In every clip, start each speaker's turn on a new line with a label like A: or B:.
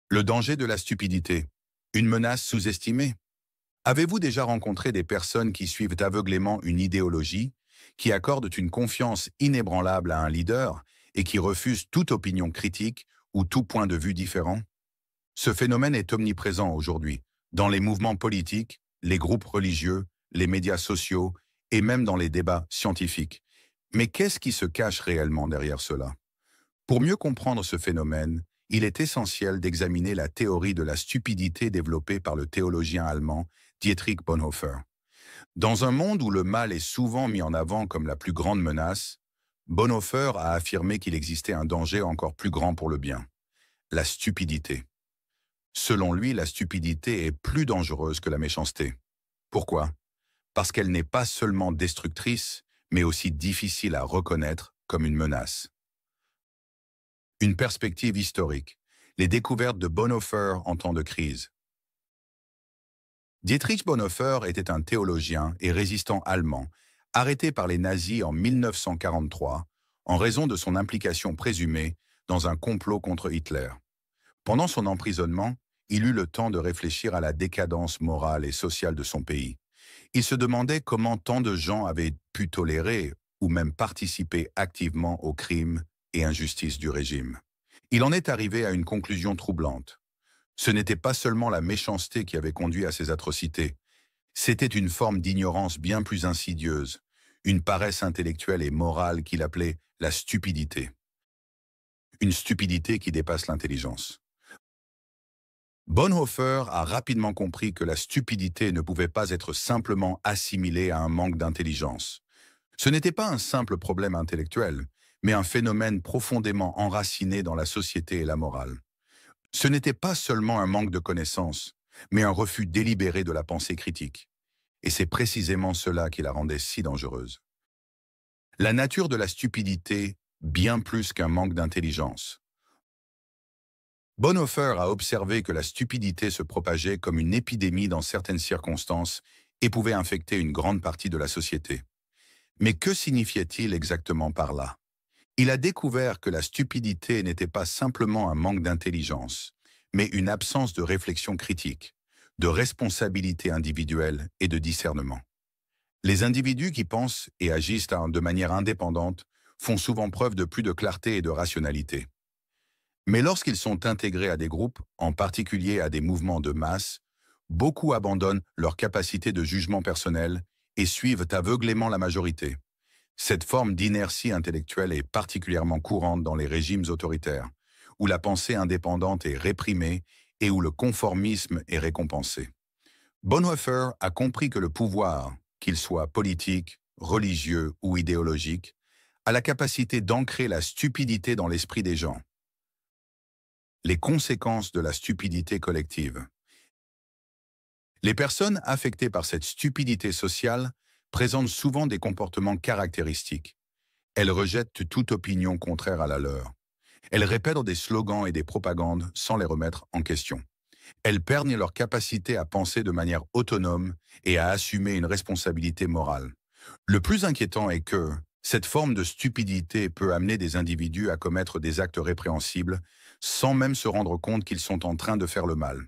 A: Le danger de la stupidité. Une menace sous-estimée. Avez-vous déjà rencontré des personnes qui suivent aveuglément une idéologie, qui accordent une confiance inébranlable à un leader et qui refusent toute opinion critique ou tout point de vue différent? Ce phénomène est omniprésent aujourd'hui, dans les mouvements politiques, les groupes religieux, les médias sociaux et même dans les débats scientifiques. Mais qu'est-ce qui se cache réellement derrière cela? Pour mieux comprendre ce phénomène, il est essentiel d'examiner la théorie de la stupidité développée par le théologien allemand Dietrich Bonhoeffer. Dans un monde où le mal est souvent mis en avant comme la plus grande menace, Bonhoeffer a affirmé qu'il existait un danger encore plus grand pour le bien, la stupidité. Selon lui, la stupidité est plus dangereuse que la méchanceté. Pourquoi? Parce qu'elle n'est pas seulement destructrice, mais aussi difficile à reconnaître comme une menace. Une perspective historique. Les découvertes de Bonhoeffer en temps de crise. Dietrich Bonhoeffer était un théologien et résistant allemand, arrêté par les nazis en 1943 en raison de son implication présumée dans un complot contre Hitler. Pendant son emprisonnement, il eut le temps de réfléchir à la décadence morale et sociale de son pays. Il se demandait comment tant de gens avaient pu tolérer ou même participer activement aux crimes et injustices du régime. Il en est arrivé à une conclusion troublante. Ce n'était pas seulement la méchanceté qui avait conduit à ces atrocités, c'était une forme d'ignorance bien plus insidieuse, une paresse intellectuelle et morale qu'il appelait la stupidité. Une stupidité qui dépasse l'intelligence. Bonhoeffer a rapidement compris que la stupidité ne pouvait pas être simplement assimilée à un manque d'intelligence. Ce n'était pas un simple problème intellectuel, mais un phénomène profondément enraciné dans la société et la morale. Ce n'était pas seulement un manque de connaissances, mais un refus délibéré de la pensée critique. Et c'est précisément cela qui la rendait si dangereuse. La nature de la stupidité, bien plus qu'un manque d'intelligence. Bonhoeffer a observé que la stupidité se propageait comme une épidémie dans certaines circonstances et pouvait infecter une grande partie de la société. Mais que signifiait-il exactement par là? Il a découvert que la stupidité n'était pas simplement un manque d'intelligence, mais une absence de réflexion critique, de responsabilité individuelle et de discernement. Les individus qui pensent et agissent de manière indépendante font souvent preuve de plus de clarté et de rationalité. Mais lorsqu'ils sont intégrés à des groupes, en particulier à des mouvements de masse, beaucoup abandonnent leur capacité de jugement personnel et suivent aveuglément la majorité. Cette forme d'inertie intellectuelle est particulièrement courante dans les régimes autoritaires, où la pensée indépendante est réprimée et où le conformisme est récompensé. Bonhoeffer a compris que le pouvoir, qu'il soit politique, religieux ou idéologique, a la capacité d'ancrer la stupidité dans l'esprit des gens. Les conséquences de la stupidité collective. Les personnes affectées par cette stupidité sociale présentent souvent des comportements caractéristiques. Elles rejettent toute opinion contraire à la leur. Elles répètent des slogans et des propagandes sans les remettre en question. Elles perdent leur capacité à penser de manière autonome et à assumer une responsabilité morale. Le plus inquiétant est que cette forme de stupidité peut amener des individus à commettre des actes répréhensibles sans même se rendre compte qu'ils sont en train de faire le mal.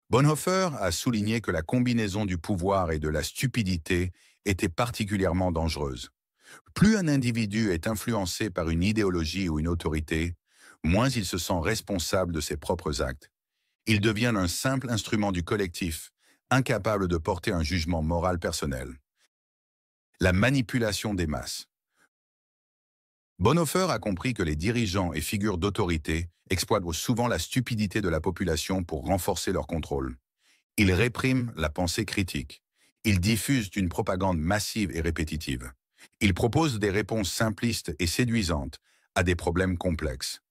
A: Bonhoeffer a souligné que la combinaison du pouvoir et de la stupidité était particulièrement dangereuse. Plus un individu est influencé par une idéologie ou une autorité, moins il se sent responsable de ses propres actes. Il devient un simple instrument du collectif, incapable de porter un jugement moral personnel. La manipulation des masses. Bonhoeffer a compris que les dirigeants et figures d'autorité exploitent souvent la stupidité de la population pour renforcer leur contrôle. Ils répriment la pensée critique. Ils diffusent une propagande massive et répétitive. Ils proposent des réponses simplistes et séduisantes à des problèmes complexes.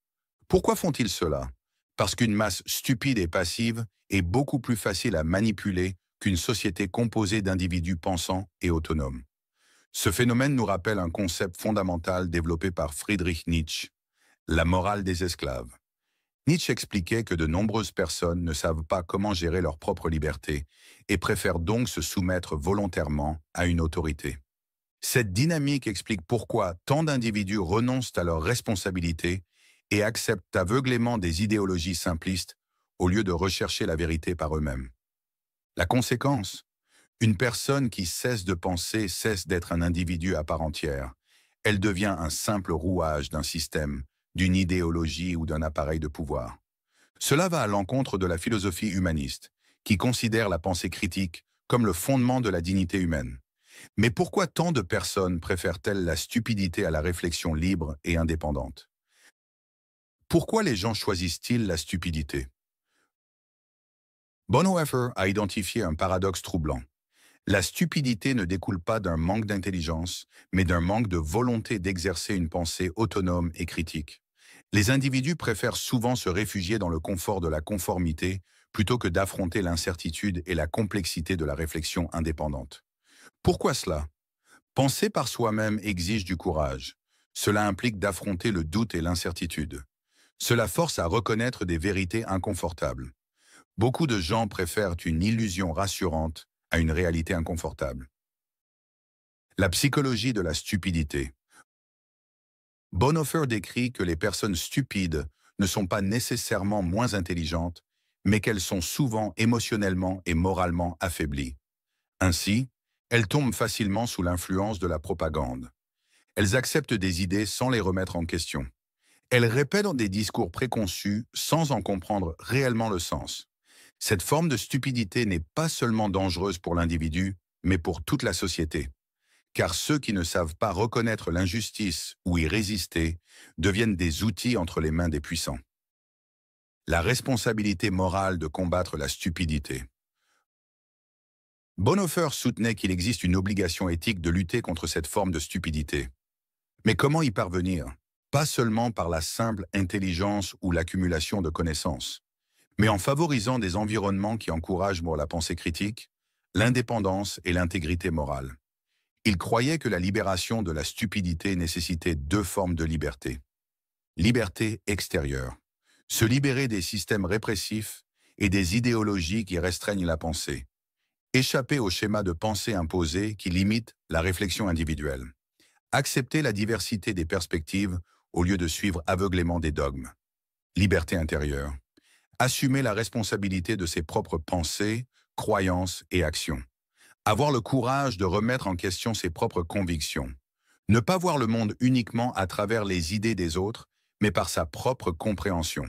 A: Pourquoi font-ils cela? Parce qu'une masse stupide et passive est beaucoup plus facile à manipuler qu'une société composée d'individus pensants et autonomes. Ce phénomène nous rappelle un concept fondamental développé par Friedrich Nietzsche, la morale des esclaves. Nietzsche expliquait que de nombreuses personnes ne savent pas comment gérer leur propre liberté et préfèrent donc se soumettre volontairement à une autorité. Cette dynamique explique pourquoi tant d'individus renoncent à leurs responsabilités et acceptent aveuglément des idéologies simplistes au lieu de rechercher la vérité par eux-mêmes. La conséquence? Une personne qui cesse de penser cesse d'être un individu à part entière. Elle devient un simple rouage d'un système, d'une idéologie ou d'un appareil de pouvoir. Cela va à l'encontre de la philosophie humaniste, qui considère la pensée critique comme le fondement de la dignité humaine. Mais pourquoi tant de personnes préfèrent-elles la stupidité à la réflexion libre et indépendante? Pourquoi les gens choisissent-ils la stupidité? Bonhoeffer a identifié un paradoxe troublant. La stupidité ne découle pas d'un manque d'intelligence, mais d'un manque de volonté d'exercer une pensée autonome et critique. Les individus préfèrent souvent se réfugier dans le confort de la conformité plutôt que d'affronter l'incertitude et la complexité de la réflexion indépendante. Pourquoi cela? Penser par soi-même exige du courage. Cela implique d'affronter le doute et l'incertitude. Cela force à reconnaître des vérités inconfortables. Beaucoup de gens préfèrent une illusion rassurante à une réalité inconfortable. La psychologie de la stupidité. Bonhoeffer décrit que les personnes stupides ne sont pas nécessairement moins intelligentes, mais qu'elles sont souvent émotionnellement et moralement affaiblies. Ainsi, elles tombent facilement sous l'influence de la propagande. Elles acceptent des idées sans les remettre en question. Elles répètent des discours préconçus sans en comprendre réellement le sens. Cette forme de stupidité n'est pas seulement dangereuse pour l'individu, mais pour toute la société. Car ceux qui ne savent pas reconnaître l'injustice ou y résister deviennent des outils entre les mains des puissants. La responsabilité morale de combattre la stupidité. Bonhoeffer soutenait qu'il existe une obligation éthique de lutter contre cette forme de stupidité. Mais comment y parvenir? Pas seulement par la simple intelligence ou l'accumulation de connaissances, mais en favorisant des environnements qui encouragent la pensée critique, l'indépendance et l'intégrité morale. Il croyait que la libération de la stupidité nécessitait deux formes de liberté. Liberté extérieure, se libérer des systèmes répressifs et des idéologies qui restreignent la pensée. Échapper au schéma de pensée imposé qui limite la réflexion individuelle. Accepter la diversité des perspectives au lieu de suivre aveuglément des dogmes. Liberté intérieure. Assumer la responsabilité de ses propres pensées, croyances et actions. Avoir le courage de remettre en question ses propres convictions. Ne pas voir le monde uniquement à travers les idées des autres, mais par sa propre compréhension.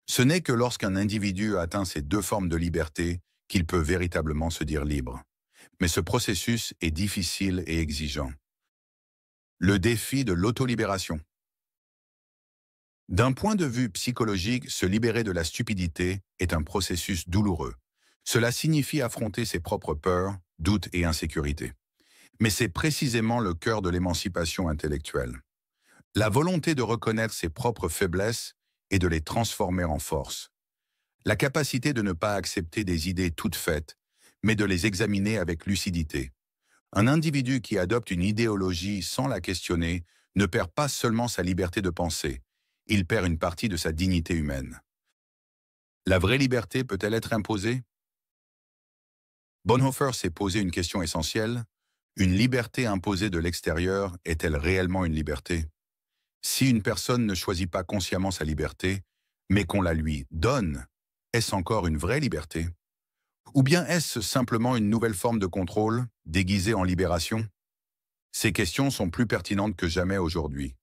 A: Ce n'est que lorsqu'un individu atteint ces deux formes de liberté qu'il peut véritablement se dire libre. Mais ce processus est difficile et exigeant. Le défi de l'autolibération. D'un point de vue psychologique, se libérer de la stupidité est un processus douloureux. Cela signifie affronter ses propres peurs, doutes et insécurités. Mais c'est précisément le cœur de l'émancipation intellectuelle. La volonté de reconnaître ses propres faiblesses et de les transformer en force. La capacité de ne pas accepter des idées toutes faites, mais de les examiner avec lucidité. Un individu qui adopte une idéologie sans la questionner ne perd pas seulement sa liberté de penser, il perd une partie de sa dignité humaine. La vraie liberté peut-elle être imposée? Bonhoeffer s'est posé une question essentielle. Une liberté imposée de l'extérieur est-elle réellement une liberté? Si une personne ne choisit pas consciemment sa liberté, mais qu'on la lui donne, est-ce encore une vraie liberté? Ou bien est-ce simplement une nouvelle forme de contrôle, déguisée en libération? Ces questions sont plus pertinentes que jamais aujourd'hui.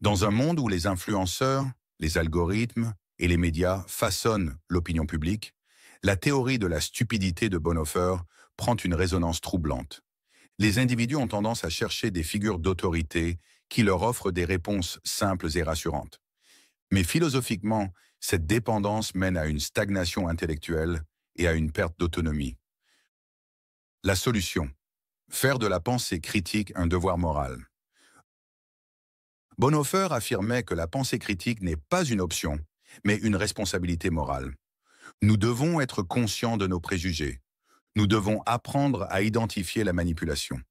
A: Dans un monde où les influenceurs, les algorithmes et les médias façonnent l'opinion publique, la théorie de la stupidité de Bonhoeffer prend une résonance troublante. Les individus ont tendance à chercher des figures d'autorité qui leur offrent des réponses simples et rassurantes. Mais philosophiquement, cette dépendance mène à une stagnation intellectuelle et à une perte d'autonomie. La solution: faire de la pensée critique un devoir moral. Bonhoeffer affirmait que la pensée critique n'est pas une option, mais une responsabilité morale. Nous devons être conscients de nos préjugés. Nous devons apprendre à identifier la manipulation.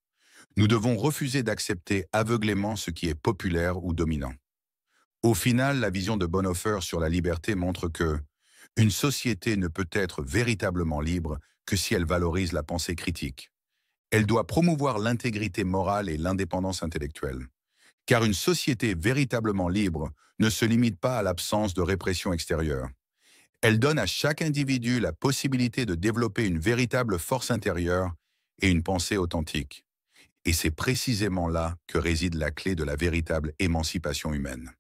A: Nous devons refuser d'accepter aveuglément ce qui est populaire ou dominant. Au final, la vision de Bonhoeffer sur la liberté montre que une société ne peut être véritablement libre que si elle valorise la pensée critique. Elle doit promouvoir l'intégrité morale et l'indépendance intellectuelle. Car une société véritablement libre ne se limite pas à l'absence de répression extérieure. Elle donne à chaque individu la possibilité de développer une véritable force intérieure et une pensée authentique. Et c'est précisément là que réside la clé de la véritable émancipation humaine.